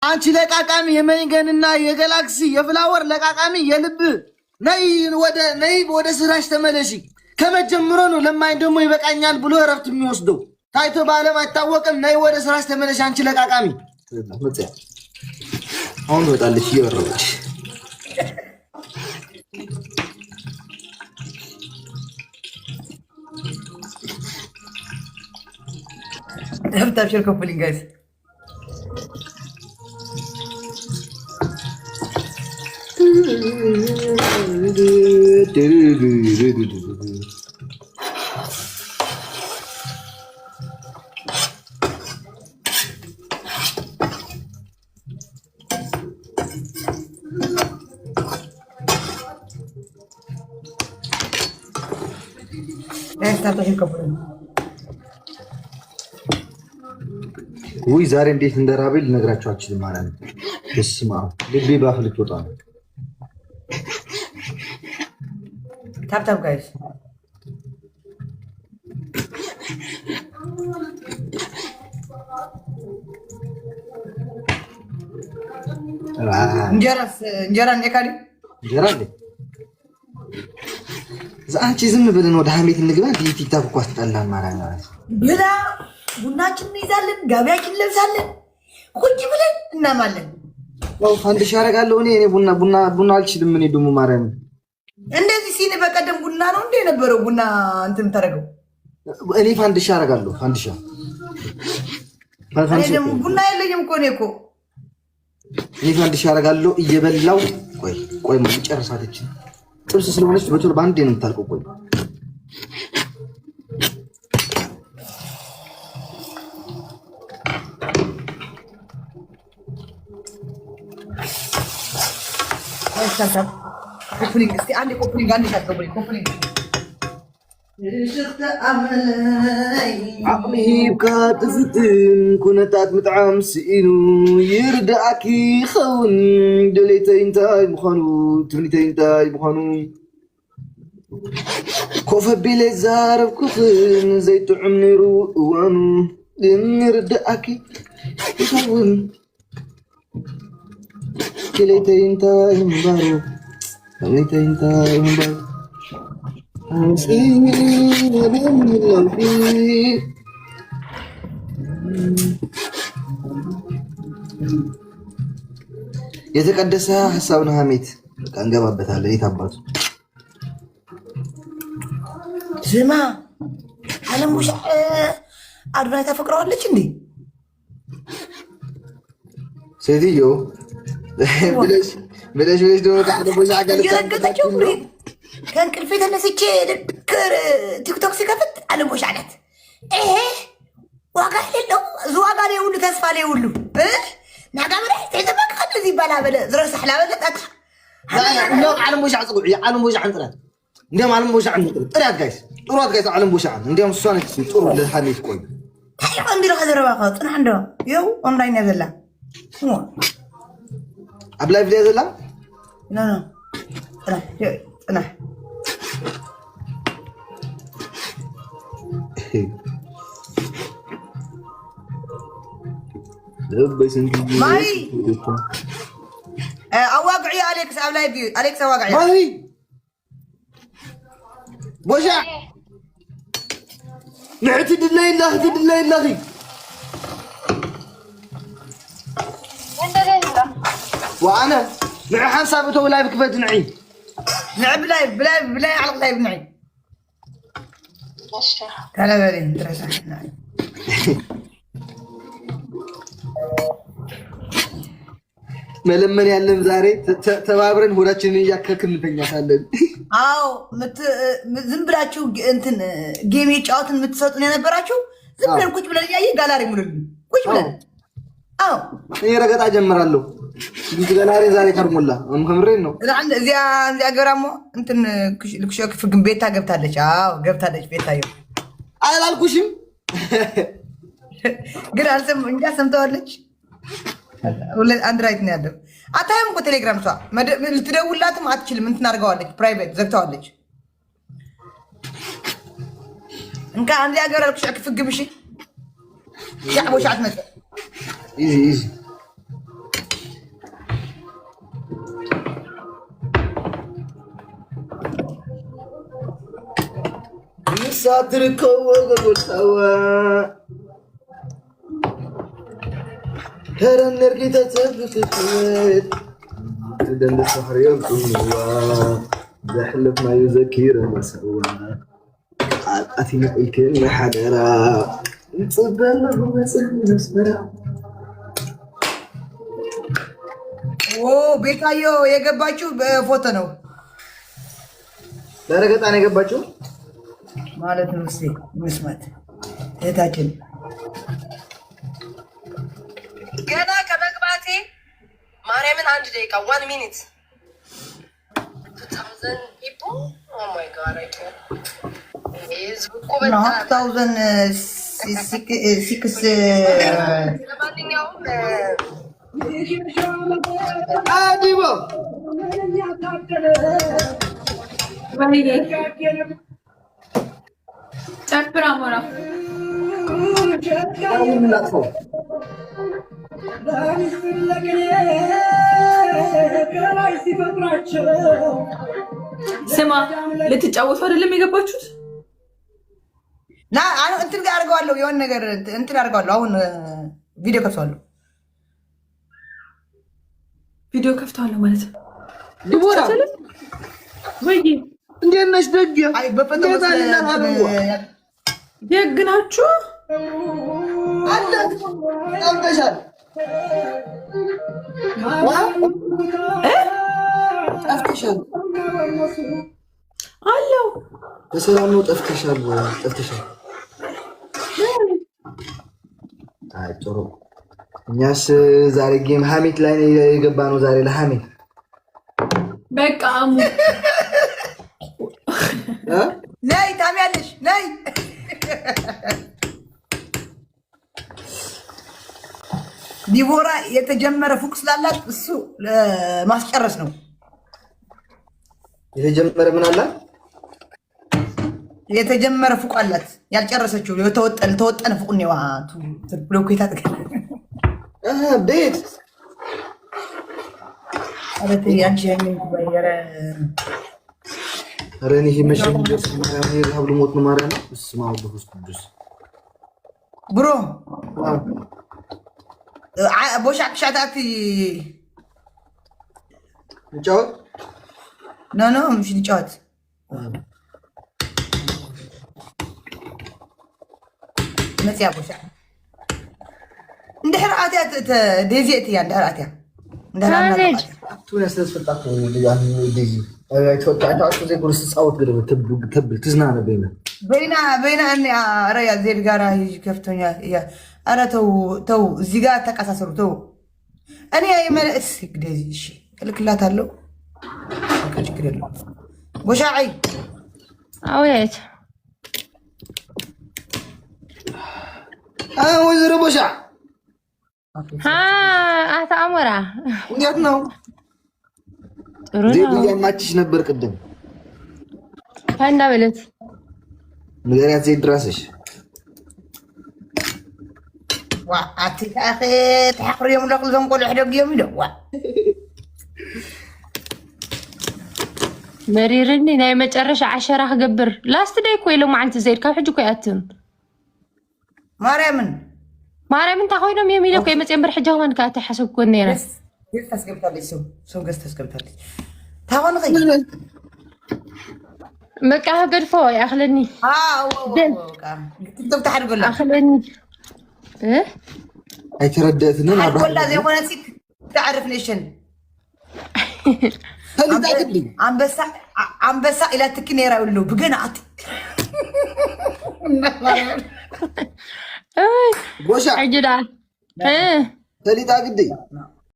አንቺ ለቃቃሚ የመንገንና የጋላክሲ የፍላወር ለቃቃሚ የልብ ነይ ወደ ስራሽ ተመለሺ። ከመጀመሩ ነው ለማኝ ደግሞ ይበቃኛል ብሎ እረፍት የሚወስደው ታይቶ ባለም አይታወቅም። ነይ ወደ ስራሽ ተመለሺ አንቺ ለቃቃሚ። አሁን ወጣለሽ እየወረደች هبت شركة بولين جايز هبت شركة بولين ወይ ዛሬ እንዴት እንደራበኝ ልነግራችሁ አልችልም ማለት ነው። በስመ አብ ልቤ ባፍ ልትወጣ ነው። ታፕ ጋይስ እንጀራ እንዴ አንቺ ዝም ብለን ወደ ሀሜት እንግባ። ቲክታክ እኮ አስጠላን ማለት ነው። ብላ ቡናችን እንይዛለን፣ ጋቢያችን እንለብሳለን፣ ቁጭ ብለን እናማለን። ያው ፋንድሻ አደርጋለሁ እኔ ቡና አልችልም። እኔ ደግሞ ማርያም እንደዚህ ሲኒ በቀደም ቡና ነው እንደ የነበረው ቡና እንትን ታረገው። እኔ ፋንድሻ አደርጋለሁ። ፋንድሻ ደግሞ ቡና የለኝም እኮ እኔ ፋንድሻ አደርጋለሁ እየበላው። ቆይ ጨርሳለች። ጥብስ ስለሆነች በቶሎ ባንዴ ነው የምታልቀው። ቆይ ኮፕሊንግ እስቲ አንዴ ኮፕሊንግ አንዴ ታቀበል ኮፕሊንግ عقلي كاتفتن كنتات متعام سئينو يردعكي خون دليتين تاي مخانو تفنيتين تاي مخانو كوفا بيلي زارب كوفن زيتو عمنيرو وانو يردعكي خون دليتين تاي مبارو دليتين تاي مبارو የተቀደሰ ሐሳብ ነው። ሀሜት እንገባበታለን። የታባቱ ስማ አለሙሽ አድራይ ተፈቅረዋለች እንዴ? ሴትዮ ብለሽ ደግሞ ታደቦሽ አጋለጣችሁ ከእንቅልፌ ተነስቼ ድክር ቲክቶክ ሲከፍት አለሞሽ አለት ይሄ ዋጋ የሌለው እዚ ዋጋ ላይ ሁሉ ተስፋ ላይ ሁሉ ናጋብረ ተዘበቃ እዚ ባላ በለ ዝረሳሕላ በለጣት ነው አለሞሽ አጽጉዕ አለሞሽ አንጥራት እንደም አለሞሽ አንጥራት ጥራት ጋይስ ጥራት ጋይስ አለሞሽ አን እንደም ሷነ ጥሩ ለሐሜት ቆይ ታይ እንዲሮ ከዘረባኸ ጽና እንዶ ይው ኦንላይን ያዘላ አብላይ ቪዲዮ ያዘላ ኖ ጽና ماي اواقعي اليكس او لايف اليكس اواقعي ماي بوشع نعتد الله الله تد الله الله وانا مع حسابته لايف كيف تنعي نعب لايف بلاي على لايف نعي كلا بالي درسه نعي መለመን ያለን ዛሬ ተባብረን ሆዳችንን እያከክን እንተኛታለን። አዎ ዝም ብላችሁ እንትን ጌም የጫወትን የምትሰጡን የነበራችሁ ዝም ብለን ቁጭ ብለን እያየ ጋላሪ ሙሉልን ቁጭ ብለን አዎ እኔ ረገጣ ጀምራለሁ። ብዙ ጋላሪ ዛሬ ከርሞላ ከምሬን ነው። እዚያ ገራሞ እንትን ልክሾክ ፍግም ቤታ ገብታለች። አዎ ገብታለች ቤታዬ አላልኩሽም? ግን እንጃ ሰምተዋለች። አንድ ራይት ነው ያለው። አታየም እኮ ቴሌግራም ሷ ልትደውላትም አትችልም። እንትን አድርገዋለች፣ ፕራይቬት ዘግተዋለች። እንካ አንድ ያገር አልኩሽ አክፍግም። እሺ ያቦሽ አትመጣ ኢዚ ساتركوا وقبل سوا ترى نرقي تتثبت الحياة تدل السحر يمكن هو بحلف ما يذكر ما سوى أثناء الكلمة حدرا نصبر له سهل نسبرا ቤታዮ የገባችሁ በፎቶ ነው ለረገጣ ነው የገባችሁ ማለት ነው። እስቲ መስማት እህታችን ገና ከመግባቴ ማርያምን 1 ደቂቃ 1 ሚኒት 2000 people oh my god I can't is no 2006 ለማንኛውም አዲቦ ጨፍር አሞራ ስማ ልትጫወቱ አይደለም የገባችሁት? ና አሁን እንትን ጋር አድርገዋለሁ የሆነ ነገር እንትን አድርገዋለሁ። አሁን ቪዲዮ ከፍተዋለሁ። ቪዲዮ ከፍተዋለሁ ማለት ነው። ዲቦራ ወይ እንዴት ነሽ? ደግ አይ በፈተና ደግ ናችሁ አለ ጠፍተሻል ጠፍተሻል አለው በሰላም ነው ጠፍተሻል ወይ ጠፍተሻል አይ ጥሩ እኛስ ዛሬ ጌም ሀሚት ላይ የገባ ነው ዛሬ ለሀሚት በቃ አሙ ነይ ታሚያለሽ ነይ ዲቦራ የተጀመረ ፉቅ ስላላት እሱ ለማስጨረስ ነው። የተጀመረ ምን አላት? የተጀመረ ፉቅ አላት ያልጨረሰችው የተወጠነ ፉቅ ነው። ዋቱ ብሎኬታ ቤት አረተ ያንቺ ያንን ባየረ ረኒ ይመሽኝ ደስ ማርያም ይራብ ልሞት ነው ማርያም እስማው በሁስ ቅዱስ ብሮ ቦሻክ ሻታቲ ንጫወት ኖ ምሽ ንጫወት መጽያ ቦሻ እንደ ህራአትያ ዴዚት ያ እንደ ህራአትያ እንደ ህራአትያ ቱን ያስተስፈጣት ያን ዴዚ አይ ተወጣጣው ዘ ጉርስ ጻውት ግደ ተብል ትዝናነ በይና እኔ አረ ያ ዜድ ጋራ ይጅ ከፍቶኛ ያ አረ ተው እዚህ ጋር ተቀሳሰሩ ተው እኔ የመለስ ግዴዚ እሺ እልክላታለሁ ችግር የለውም ቦሻዓይ አውየት ወይዘሮ ቦሻ አታ አሞራ እንዴት ነው? ጥሩ ዜድ ነው። ያማችሽ ነበር ቅድም ፈንዳ በለት ንገሪያት ዜድ ድራስሽ وعاتي اخي تحقر يوم لقل زنقول حدق يوم يدوا مريرني ناي مጨረሻ 10 خገብር لاست داي كوي لو معلت زيد ካብ ሕጂ ኮይ አትም ማርያምን ታኾይኖም የሚለው ኮይ መጽምር ሕጂ ሆን ካተ حسب ኮን ነራ كيف تسقبتلي سو غس تسقبتلي ታሆን ኸይ መቃ ገድፎ ያخلني تكتب تحرقلا اخلني اي ترددتنا والله زي ما نسيت تعرف نيشن هل تعقدني عم بس الى تكنيرا له بقنعت بوشا عجدا هل تعقدني